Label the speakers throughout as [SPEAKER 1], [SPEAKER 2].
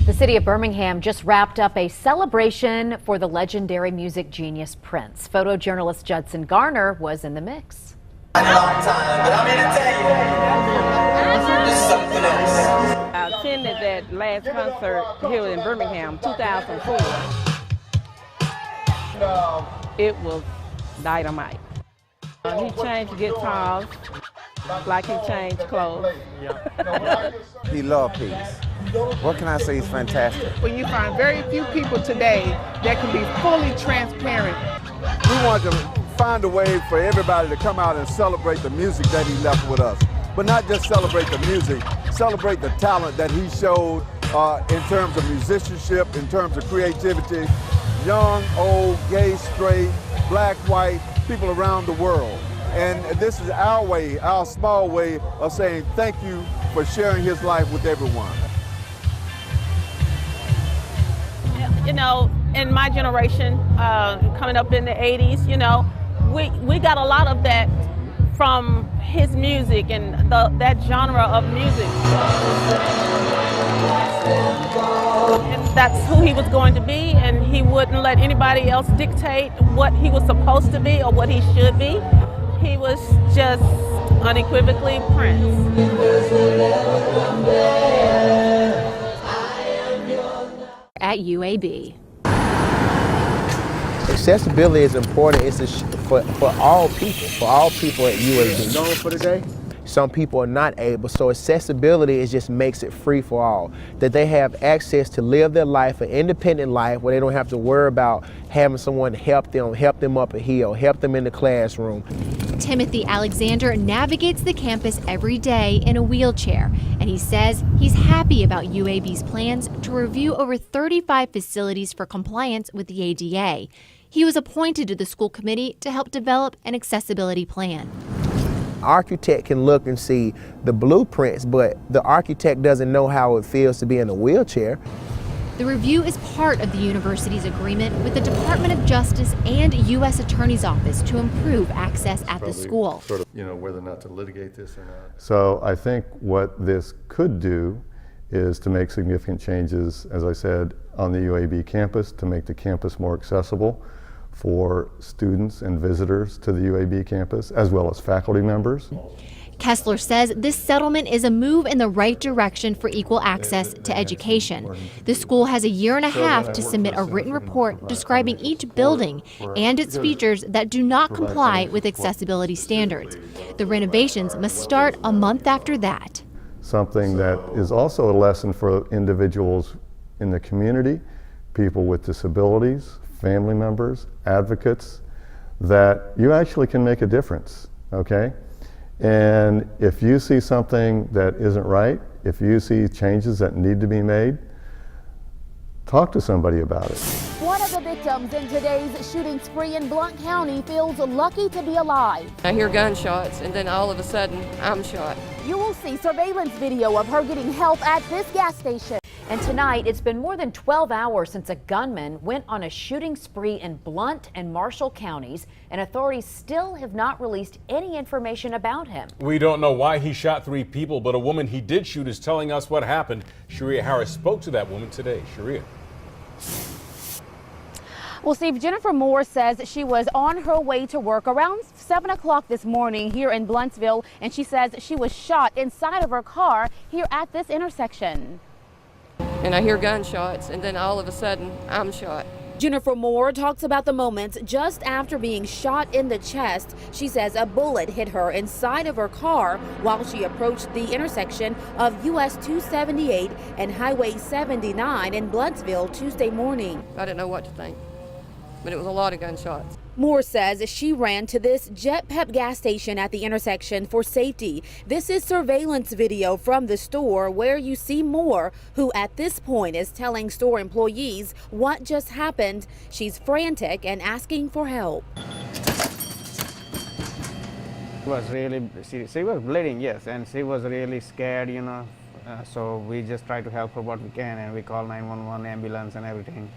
[SPEAKER 1] The city of Birmingham just wrapped up a celebration for the legendary music genius Prince. Photojournalist Judson Garner was in the mix.
[SPEAKER 2] A long time, but I'm here to tell you, this is something else.
[SPEAKER 3] I attended that last concert here in Birmingham, 2004. It was dynamite. He changed guitars like he changed clothes.
[SPEAKER 4] He loved peace. What can I say? He's fantastic.
[SPEAKER 5] When you find very few people today that can be fully transparent.
[SPEAKER 6] We want to find a way for everybody to come out and celebrate the music that he left with us. But not just celebrate the music, celebrate the talent that he showed in terms of musicianship, in terms of creativity. Young, old, gay, straight, black, white, people around the world. And this is our way, our small way of saying thank you for sharing his life with everyone.
[SPEAKER 3] You know, in my generation, coming up in the 80s, you know, we got a lot of that from his music and that genre of music. And that's who he was going to be, and he wouldn't let anybody else dictate what he was supposed to be or what he should be. He was just unequivocally Prince.
[SPEAKER 1] At UAB.
[SPEAKER 7] Accessibility is important. It's for all people at UAB.
[SPEAKER 6] Known for today?
[SPEAKER 7] Some people are not able, so accessibility just makes it free for all. That they have access to live their life, an independent life, where they don't have to worry about having someone help them up a hill, help them in the classroom.
[SPEAKER 8] Timothy Alexander navigates the campus every day in a wheelchair, and he says he's happy about UAB's plans to review over 35 facilities for compliance with the ADA. He was appointed to the school committee to help develop an accessibility plan.
[SPEAKER 7] Architect can look and see the blueprints, but the architect doesn't know how it feels to be in a wheelchair.
[SPEAKER 8] The review is part of the university's agreement with the Department of Justice and U.S. Attorney's Office to improve access at the school.
[SPEAKER 9] Sort of, you know, whether or not to litigate this or not. So I think what this could do is to make significant changes, as I said, on the UAB campus, to make the campus more accessible for students and visitors to the UAB campus, as well as faculty members.
[SPEAKER 8] Kessler says this settlement is a move in the right direction for equal access to education. The school has a year and a half to submit a written report describing each building and its features that do not comply with accessibility standards. The renovations must start a month after that.
[SPEAKER 9] Something that is also a lesson for individuals in the community, people with disabilities, family members, advocates, that you actually can make a difference, okay? And if you see something that isn't right, if you see changes that need to be made, talk to somebody about it.
[SPEAKER 10] One of the victims in today's shooting spree in Blount County feels lucky to be alive.
[SPEAKER 11] I hear gunshots, and then all of a sudden, I'm shot.
[SPEAKER 10] You will see surveillance video of her getting help at this gas station.
[SPEAKER 1] And tonight, it's been more than 12 hours since a gunman went on a shooting spree in Blount and Marshall counties, and authorities still have not released any information about him.
[SPEAKER 12] We don't know why he shot 3 people, but a woman he did shoot is telling us what happened. Sharia Harris spoke to that woman today. Sharia.
[SPEAKER 10] Well, Steve, Jennifer Moore says she was on her way to work around 7 o'clock this morning here in Blountsville, and she says she was shot inside of her car here at this intersection.
[SPEAKER 11] And I hear gunshots, and then all of a sudden, I'm shot.
[SPEAKER 10] Jennifer Moore talks about the moments just after being shot in the chest. She says a bullet hit her inside of her car while she approached the intersection of US 278 and Highway 79 in Blountsville Tuesday morning.
[SPEAKER 11] I didn't know what to think, but it was a lot of gunshots.
[SPEAKER 10] Moore says she ran to this Jet Pep gas station at the intersection for safety. This is surveillance video from the store where you see Moore, who at this point is telling store employees what just happened. She's frantic and asking for help.
[SPEAKER 4] She was bleeding, yes, and she was really scared, you know. So we just try to help her what we can, and we call 911 ambulance and everything.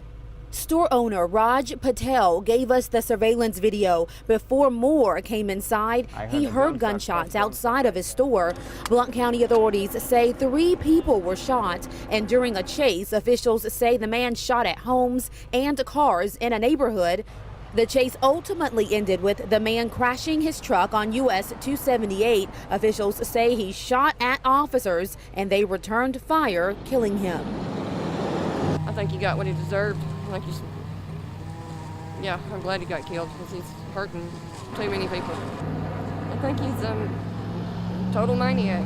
[SPEAKER 10] Store owner Raj Patel gave us the surveillance video. Before Moore came inside, he heard gunshots outside of his store. Blount County authorities say 3 people were shot, and during a chase, officials say the man shot at homes and cars in a neighborhood. The chase ultimately ended with the man crashing his truck on US 278. Officials say he shot at officers and they returned fire, killing him.
[SPEAKER 11] I think he got what he deserved. Like you, yeah, I'm glad he got killed because he's hurting too many people. I think he's a total maniac.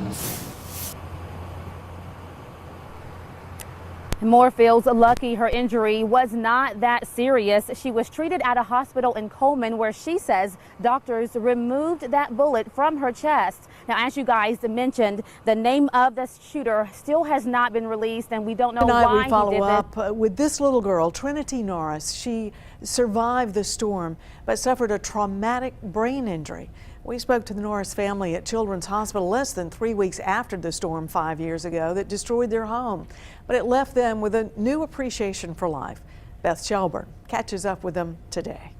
[SPEAKER 10] Moore feels lucky her injury was not that serious. She was treated at a hospital in Coleman where she says doctors removed that bullet from her chest. Now, as you guys mentioned, the name of the shooter still has not been released, and we don't know why
[SPEAKER 13] we follow
[SPEAKER 10] he did
[SPEAKER 13] up with this little girl, Trinity Norris. She survived the storm but suffered a traumatic brain injury. We spoke to the Norris family at Children's Hospital less than 3 weeks after the storm 5 years ago that destroyed their home. But it left them with a new appreciation for life. Beth Shelburne catches up with them today.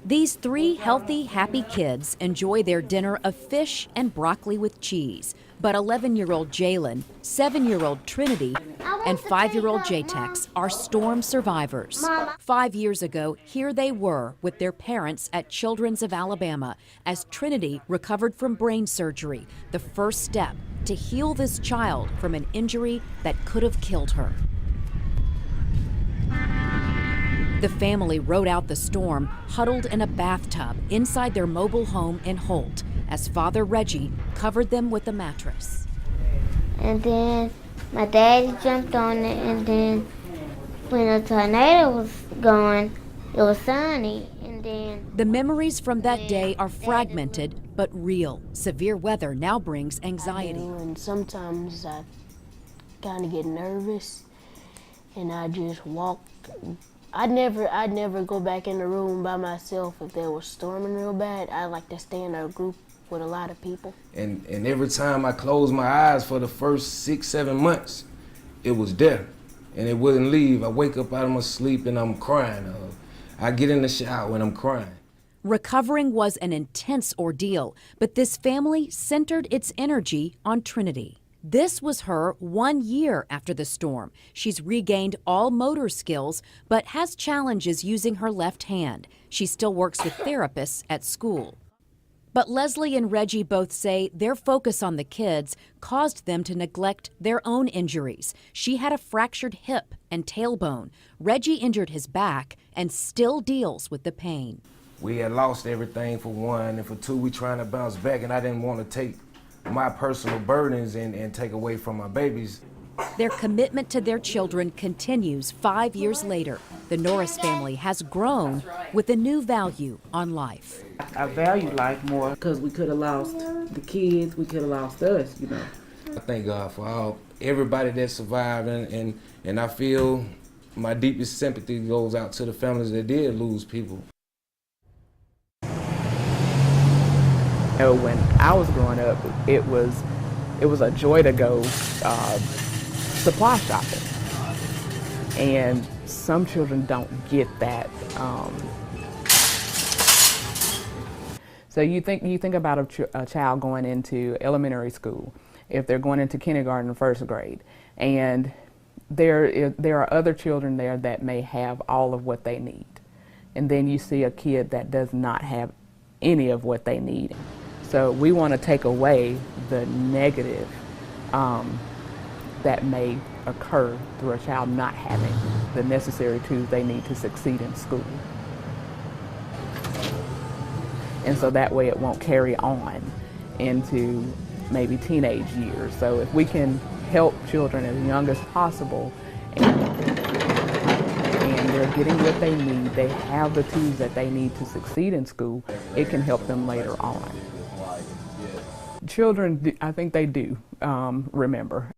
[SPEAKER 1] These 3 healthy, happy kids enjoy their dinner of fish and broccoli with cheese. But 11-year-old Jalen, 7-year-old Trinity, and 5-year-old J-Tex are storm survivors. 5 years ago, here they were with their parents at Children's of Alabama as Trinity recovered from brain surgery, the first step to heal this child from an injury that could have killed her. The family rode out the storm, huddled in a bathtub inside their mobile home in Holt, as Father Reggie covered them with a mattress.
[SPEAKER 14] And then my daddy jumped on it, and then when the tornado was going, it was sunny, and then...
[SPEAKER 1] The memories from that day are fragmented but real. Severe weather now brings anxiety.
[SPEAKER 15] And sometimes I kind of get nervous, and I just walk. I'd never go back in the room by myself if there was storming real bad. I like to stay in a group with a lot of people.
[SPEAKER 16] And every time I closed my eyes for the first 6-7 months, it was there, and it wouldn't leave. I wake up out of my sleep and I'm crying. I get in the shower and I'm crying.
[SPEAKER 1] Recovering was an intense ordeal, but this family centered its energy on Trinity. This was her 1 year after the storm. She's regained all motor skills, but has challenges using her left hand. She still works with therapists at school. But Leslie and Reggie both say their focus on the kids caused them to neglect their own injuries. She had a fractured hip and tailbone. Reggie injured his back and still deals with the pain.
[SPEAKER 16] We had lost everything for 1, and for 2, we trying to bounce back, and I didn't want to take my personal burdens and take away from my babies.
[SPEAKER 1] Their commitment to their children continues 5 years later. The Norris family has grown with a new value on life.
[SPEAKER 17] I value life more because we could have lost the kids, we could have lost us, you know.
[SPEAKER 16] I thank God for everybody that survived, and I feel my deepest sympathy goes out to the families that did lose people.
[SPEAKER 18] You know, when I was growing up, it was a joy to go supply shopping, and some children don't get that. So you think about a child going into elementary school, if they're going into kindergarten or first grade, and there are other children there that may have all of what they need, and then you see a kid that does not have any of what they need. So we want to take away the negative that may occur through a child not having the necessary tools they need to succeed in school. And so that way it won't carry on into maybe teenage years. So if we can help children as young as possible and they're getting what they need, they have the tools that they need to succeed in school, it can help them later on. Children, I think they do remember.